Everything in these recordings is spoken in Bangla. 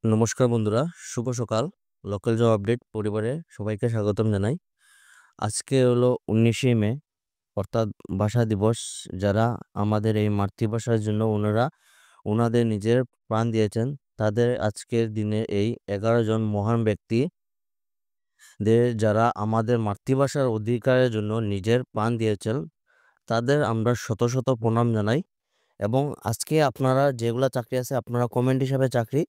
নমস্কার বন্ধুরা, শুভ সকাল। লোকাল জব আপডেট পরিবারে সবাইকে স্বাগতম জানাই। আজকে হলো 19শে মে, অর্থাৎ ভাষা দিবস। যারা আমাদের এই মাতৃভাষার জন্য ওনাদের নিজের প্রাণ দিয়েছেন, তাদের আজকের দিনে এই 11 জন মহান ব্যক্তিদের, যারা আমাদের মাতৃভাষার অধিকারের জন্য নিজের প্রাণ দিয়েছেন, তাদের আমরা শত শত প্রণাম জানাই। এবং আজকে আপনারা যেগুলা চাকরি আছে, আপনারা কমেন্ট হিসাবে চাকরি,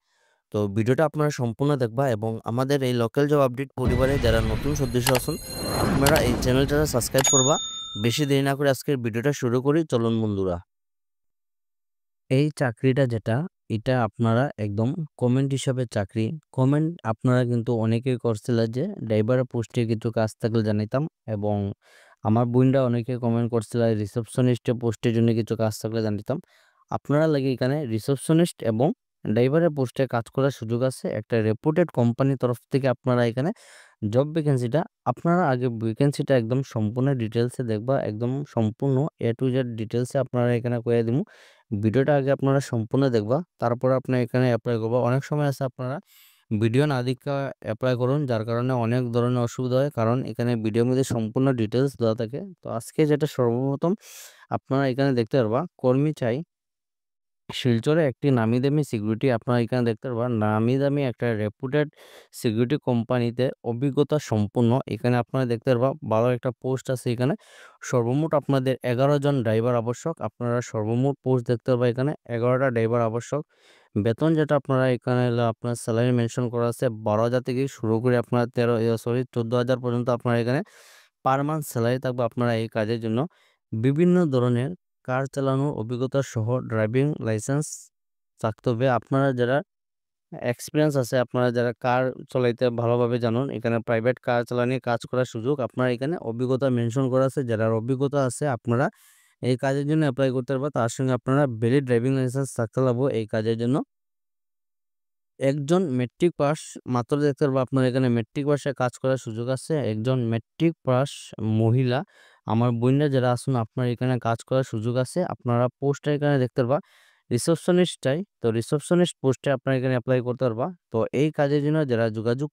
তো ভিডিওটা আপনারা সম্পূর্ণ দেখবা এবং আমাদের এই লোকাল জব আপডেট পরিবারে যারা নতুন সদস্য আছেন, আপনারা এই চ্যানেলটা সাবস্ক্রাইব করবা। বেশি দেরি না করে আজকের ভিডিওটা শুরু করি, চলুন বন্ধুরা। এই চাকরিটা যেটা, এটা আপনারা একদম কমেন্ট হিসাবে চাকরি। কমেন্ট আপনারা কিন্তু অনেকেই করছিলেন যে ড্রাইভারের পোস্টে কিছু কাজ থাকলে জানাইতাম, এবং আমার বোনরা অনেকে কমেন্ট করছিল রিসেপশনিস্টের পোস্টের জন্য কিছু কাজ থাকলে জানিতাম। আপনারা লাগে এখানে রিসেপশনিস্ট এবং ড্রাইভারের পোস্টে কাজ করার সুযোগ আছে। একটা রেপুটেড কোম্পানির তরফ থেকে আপনারা এখানে জব ভ্যাকেন্সিটা, আপনারা আগে ভ্যাকেন্সিটা একদম সম্পূর্ণ ডিটেলসে দেখবা, একদম সম্পূর্ণ A to Z ডিটেলসে আপনারা এখানে করে দিব। ভিডিওটা আগে আপনারা সম্পূর্ণ দেখবা, তারপর আপনি এখানে অ্যাপ্লাই করবা। অনেক সময় আছে আপনারা ভিডিও না দেখা অ্যাপ্লাই করুন, যার কারণে অনেক ধরনের অসুবিধা হয়, কারণ এখানে ভিডিওর মধ্যে সম্পূর্ণ ডিটেলস দেওয়া থাকে। তো আজকে যেটা সর্বপ্রথম আপনারা এখানে দেখতে পারবা, কর্মী চাই শিলচরে একটি নামি দামি সিকিউরিটি। আপনারা এখানে দেখতে পারবেন নামি দামি একটা রেপুটেড সিকিউরিটি কোম্পানিতে অভিজ্ঞতা সম্পূর্ণ। এখানে আপনারা দেখতে পারবা ভালো একটা পোস্ট আছে এখানে। সর্বমোট আপনাদের 11 জন ড্রাইভার আবশ্যক। আপনারা সর্বমোট পোস্ট দেখতে পারবা এখানে 11টা ড্রাইভার আবশ্যক। বেতন যেটা আপনারা এখানে হলো, আপনার স্যালারি মেনশন করা আছে 12,000 থেকে শুরু করে আপনার 14,000 পর্যন্ত আপনার এখানে পার মান্থ স্যালারি থাকবে আপনারা এই কাজের জন্য। বিভিন্ন ধরনের কার চালানোর অভিজ্ঞতা সহ ড্রাইভিং লাইসেন্স থাকতে হবে। আপনারা যারা এক্সপিরিয়েন্স আছে, আপনারা যারা কার চালাইতে ভালোভাবে জানুন, এখানে প্রাইভেট কার চালানিয়ে কাজ করার সুযোগ আপনারা এখানে অভিজ্ঞতা মেনশন করা আছে। যারা অভিজ্ঞতা আছে আপনারা এই কাজের জন্য অ্যাপ্লাই করতে পারবেন। তার সঙ্গে আপনারা ভ্যালিড ড্রাইভিং লাইসেন্স থাকতে লাগবে এই কাজের জন্য। একজন মেট্রিক পাস মাত্র দেখতে পারবো, আপনার এখানে মেট্রিক পাসে কাজ করার সুযোগ আছে। একজন মেট্রিক পাস মহিলা আমার বোনরা যারা আসুন, আপনার এখানে কাজ করার সুযোগ আছে। আপনারা পোস্টটা এখানে দেখতে পারবা রিসেপশনিস্ট চাই, তো রিসেপশনিস্ট পোস্টে আপনার এখানে অ্যাপ্লাই করতে পারবা। তো এই কাজের জন্য যারা যোগাযোগ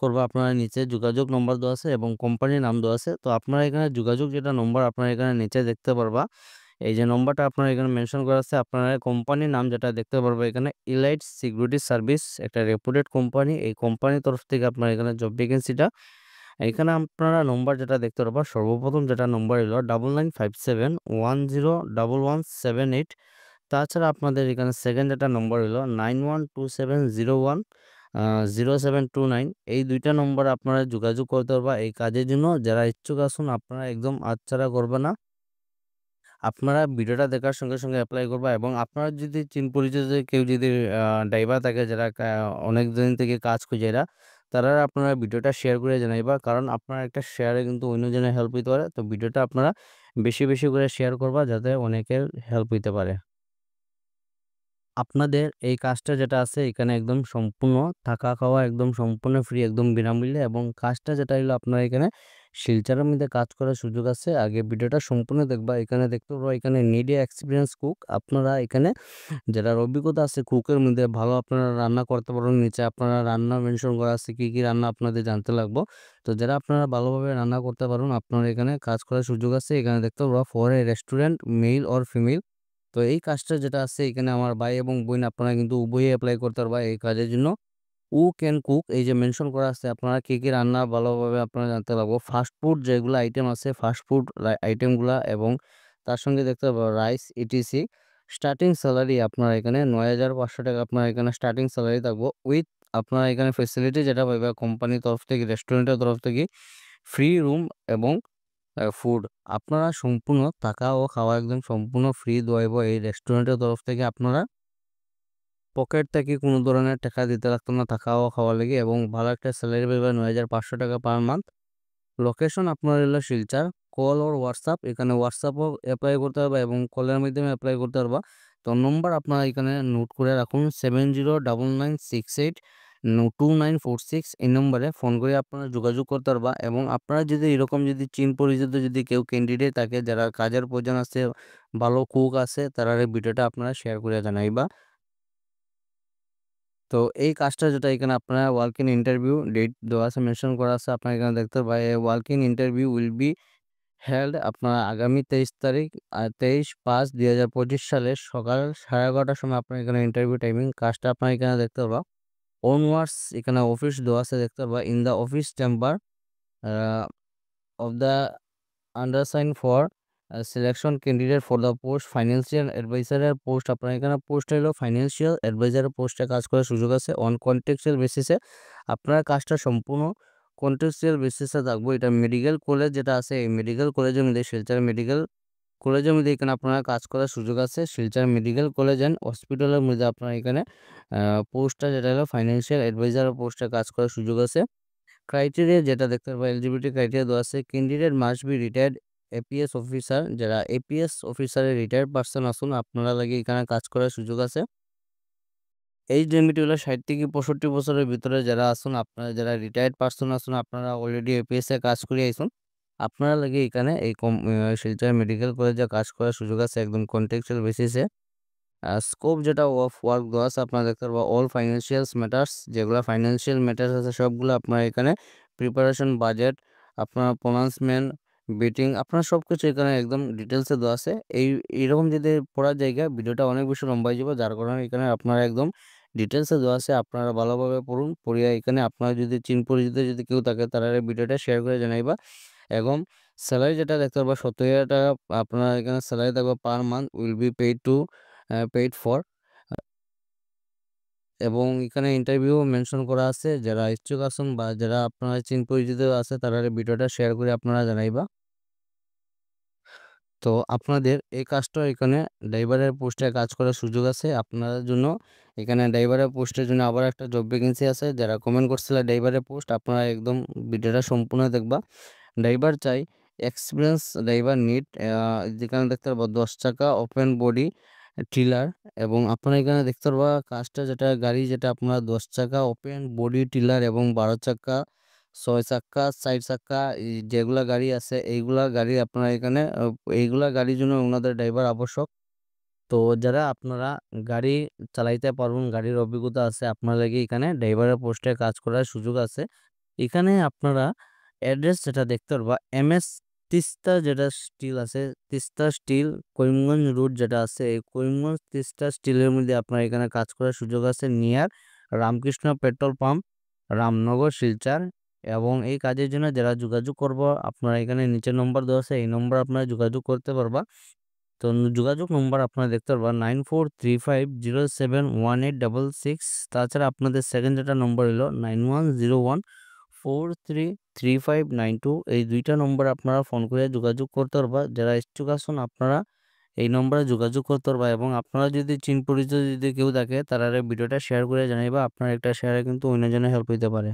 করবো আপনারা নিচে যোগাযোগ নম্বর দেওয়া আছে এবং কোম্পানির নাম দেওয়া আছে। তো আপনারা এখানে যোগাযোগ যেটা নম্বর আপনারা এখানে নিচে দেখতে পারবা, এই যে নম্বরটা আপনার এখানে মেনশন করা আছে। আপনার কোম্পানির নাম যেটা দেখতে পারবো এখানে ইলাইট সিকিউরিটি সার্ভিস, একটা রেপুটেড কোম্পানি। এই কোম্পানির তরফ থেকে আপনার এখানে জব ভ্যাকেন্সিটা, এখানে আপনারা নম্বর যেটা দেখতে পারবা, সর্বপ্রথম যেটা নম্বর এলো 9957101178। তাছাড়া আপনাদের এখানে সেকেন্ড যেটা নম্বর এলো 9127010729। এই দুইটা নম্বর আপনারা যোগাযোগ করতে পারবা এই কাজের জন্য। যারা ইচ্ছুক আসুন, আপনারা একদম আচ্ছাড়া করবে না, আপনারা ভিডিওটা দেখার সঙ্গে সঙ্গে অ্যাপ্লাই করবা। এবং আপনারা যদি চিন পরিচিত কেউ যদি ড্রাইভার থাকে, যারা অনেক দিন থেকে কাজ খুঁজে এরা, তারা আপনারা ভিডিওটা শেয়ার করে জানাইবা, কারণ আপনার একটা শেয়ারে কিন্তু অন্যজনের হেল্প হইতে পারে। তো ভিডিওটা আপনারা বেশি বেশি করে শেয়ার করবা, যাতে অনেকের হেল্প হইতে পারে। আপনাদের এই কাজটা যেটা আছে এখানে একদম সম্পূর্ণ থাকা খাওয়া একদম সম্পূর্ণ ফ্রি, একদম বিনামূল্যে। এবং কাজটা যেটা হলো, আপনার এখানে শিলচরের মধ্যে কাজ করার সুযোগ আছে। আগে ভিডিওটা সম্পূর্ণ দেখবা। এখানে দেখতে পাবো এখানে নিডে এক্সপিরিয়েন্স কুক। আপনারা এখানে যারা অভিজ্ঞতা আছে কুকের মধ্যে, ভালো আপনারা রান্না করতে পারবেন। নিচে আপনারা রান্না মেনশন করা আছে, কি কি রান্না আপনাদের জানতে লাগবো। তো যারা আপনারা ভালোভাবে রান্না করতে পারবেন, আপনারা এখানে কাজ করার সুযোগ আছে। এখানে দেখতে পাবো for a restaurant male or female. তো এই কাজটা যেটা আছে এখানে আমার ভাই এবং বোন আপনারা কিন্তু উভয়ই অ্যাপ্লাই করতে পারবা এই কাজের জন্য। ক্যান কুক, এই যে মেনশন করা আছে, আপনারা কি কি রান্না ভালোভাবে আপনারা জানতে পারবো। ফাস্ট ফুড যেগুলো আইটেম আছে, ফাস্ট ফুড আইটেমগুলা, এবং তার সঙ্গে দেখতে পাবো রাইস ইটিসি। স্টার্টিং স্যালারি আপনার এখানে 9,500 টাকা আপনার এখানে স্টার্টিং স্যালারি থাকবো। উইথ আপনারা এখানে ফেসিলিটি যেটা পাইবা কোম্পানির তরফ থেকে, রেস্টুরেন্টের তরফ থেকে ফ্রি রুম এবং ফুড। আপনারা সম্পূর্ণ থাকা ও খাওয়া একদম সম্পূর্ণ ফ্রি দোয়াইব এই রেস্টুরেন্টের তরফ থেকে। আপনারা পকেট থেকে কোনো ধরনের টাকা দিতে লাগতো না থাকা ও খাওয়া লেগে, এবং ভালো একটা স্যালারি পাইবা 9,500 টাকা পার মান্থ। লোকেশন আপনার হলো শিলচর। কল ওর হোয়াটসঅ্যাপ, এখানে হোয়াটসঅ্যাপও অ্যাপ্লাই করতে পারবা এবং কলের মাধ্যমে অ্যাপ্লাই করতে পারবা। তো নম্বর আপনারা এখানে নোট করে রাখুন 7099682946। এই নম্বরে ফোন করে আপনারা যোগাযোগ করতে পারবা। এবং আপনারা যদি এরকম যদি চিন পরিচিত যদি কেউ ক্যান্ডিডেট থাকে, যারা কাজের প্রয়োজন আছে, ভালো কুক আছে, তারা এই ভিডিওটা আপনারা শেয়ার করে জানাইবা। তো এই কাজটা যেটা এখানে আপনারা ওয়ার্ক ইন ইন্টারভিউ ডেট দেওয়া আছে, মেনশন করা আছে, আপনারা এখানে দেখতে পাই walk in interview will be held আপনারা আগামী 23 তারিখ 23/5/2025 সালে সকাল 11:30টার সময় আপনার এখানে ইন্টারভিউ টাইমিং। কাজটা আপনারা এখানে দেখতে পারবা অনওয়ার্ডস, এখানে অফিস দেওয়া আছে দেখতে পারবা in the office chamber of the undersign for selection candidate for the post financial অ্যাডভাইজারের পোস্ট। আপনার এখানে পোস্ট হলো ফাইন্যান্সিয়াল অ্যাডভাইজারের পোস্টে কাজ করার সুযোগ আছে অন কন্ট্রাকচুয়াল বেসিসে। আপনার কাজটা সম্পূর্ণ কন্ট্রাকচুয়াল বেসিসে থাকবো। এটা মেডিকেল কলেজ যেটা আছে, এই মেডিকেল কলেজের মধ্যে শিলচর মেডিকেল কলেজের মধ্যে এখানে আপনারা কাজ করার সুযোগ আছে। শিলচর মেডিকেল কলেজ অ্যান্ড হসপিটালের মধ্যে আপনার এখানে পোস্টটা যেটা হলো ফাইন্যান্সিয়াল অ্যাডভাইজারের পোস্টে কাজ করার সুযোগ আছে। ক্রাইটেরিয়া যেটা দেখতে পারবো এলিজিবিলিটি ক্রাইটেরিয়া দেওয়া আছে, candidate must be retired APS officer. যারা এপিএস অফিসারের রিটায়ার্ড পার্সন আসুন আপনারা লাগে এখানে কাজ করার সুযোগ আছে। এই লিমিট হলো 60 থেকে 65 বছরের ভিতরে যারা আসুন, আপনারা যারা রিটায়ার্ড পার্সন আসুন, আপনারা অলরেডি এপিএস এ কাজ করে আইসুন, আপনারা লাগে এখানে এই শিলচর মেডিকেল কলেজে কাজ করার সুযোগ আছে একদম কন্ট্রাকচুয়াল বেসিসে। স্কোপ যেটা অফ ওয়ার্ক দেওয়া আছে আপনারা দেখতে পারবো অল ফাইন্যান্সিয়ালস ম্যাটার্স, যেগুলো ফাইন্যান্সিয়াল ম্যাটার্স আছে সবগুলো আপনারা এখানে প্রিপারেশন বাজেট আপনার প্রনাউন্সমেন্ট বিটিং আপনার সব কিছু এখানে একদম ডিটেলসে দেওয়া আছে। এইরকম যদি পড়ার জায়গা ভিডিওটা অনেক বেশি লম্বা হয়ে যাবে, যার কারণে এখানে আপনারা একদম ডিটেলসে দেওয়া আছে, আপনারা ভালোভাবে পড়ুন। পড়িয়া এখানে আপনারা যদি চিন পরিচিত যদি কেউ থাকে তারা এই ভিডিওটা শেয়ার করে জানাইবা। এবং স্যালারি যেটা দেখতে পারবা 70,000 টাকা আপনার এখানে স্যালারি থাকবে per month will be paid for. এবং এখানে ইন্টারভিউ মেনশন করা আছে, যারা ইচ্ছুক আছেন বা যারা আপনারা চিন পরিচিত আছে তারা এই ভিডিওটা শেয়ার করে আপনারা জানাইবা। তো আপনাদের এই কাজটা এখানে ড্রাইভারের পোস্টে কাজ করার সুযোগ আছে আপনাদের জন্য। এখানে ড্রাইভারের পোস্টের জন্য আবার একটা জব ভ্যাকেন্সি আছে, যারা কমেন্ট করছিল ড্রাইভারের পোস্ট আপনারা একদম ভিডিওটা সম্পূর্ণ দেখবা। ড্রাইভার চাই, এক্সপিরিয়েন্স ড্রাইভার নিড, যেখানে দেখতে পারবো 10 চাকা ওপেন বডি টিলার। এবং আপনারা এখানে দেখতে পারবা কাজটা যেটা গাড়ি যেটা আপনারা 10 চাকা ওপেন বডি টিলার এবং 12 চাকা 6 চাক্কা 4 চাক্কা যেগুলা গাড়ি আছে এইগুলা গাড়ি আপনারা এখানে এইগুলা গাড়ির জন্য ওনাদের ড্রাইভার আবশ্যক। তো যারা আপনারা গাড়ি চালাইতে পারবেন, গাড়ির অভিজ্ঞতা আছে, আপনার লাগে এখানে ড্রাইভারের পোস্টে কাজ করার সুযোগ আছে। এখানে আপনারা অ্যাড্রেস যেটা দেখতে পারবা এমএস তিস্তা যেটা স্টিল আছে, তিস্তা স্টিল করিমগঞ্জ রুট যেটা আছে, এই করিমগঞ্জ তিস্তা স্টিলের মধ্যে আপনার এখানে কাজ করার সুযোগ আছে near Ramakrishna petrol pump, Ramnagar, Silchar. এবং এই কাজের জন্য যারা যোগাযোগ করবো আপনারা এখানে নিচে নম্বর দেওয়া আছে, এই নম্বর আপনারা যোগাযোগ করতে পারবা। তো যোগাযোগ নম্বর আপনারা দেখতে পারবা 9435071866। তাছাড়া আপনাদের সেকেন্ড যেটা নম্বর হলো 9101433592। এই দুইটা নম্বর আপনারা ফোন করে যোগাযোগ করতে পারবা। যারা ইচ্ছুক আছেন আপনারা এই নম্বরে যোগাযোগ করতে পারবা। এবং আপনারা যদি চিন পরিচিত যদি কেউ থাকে তারা ভিডিওটা শেয়ার করে জানাইবা, আপনার একটা শেয়ারে কিন্তু অন্যজনের হেল্প হইতে পারে।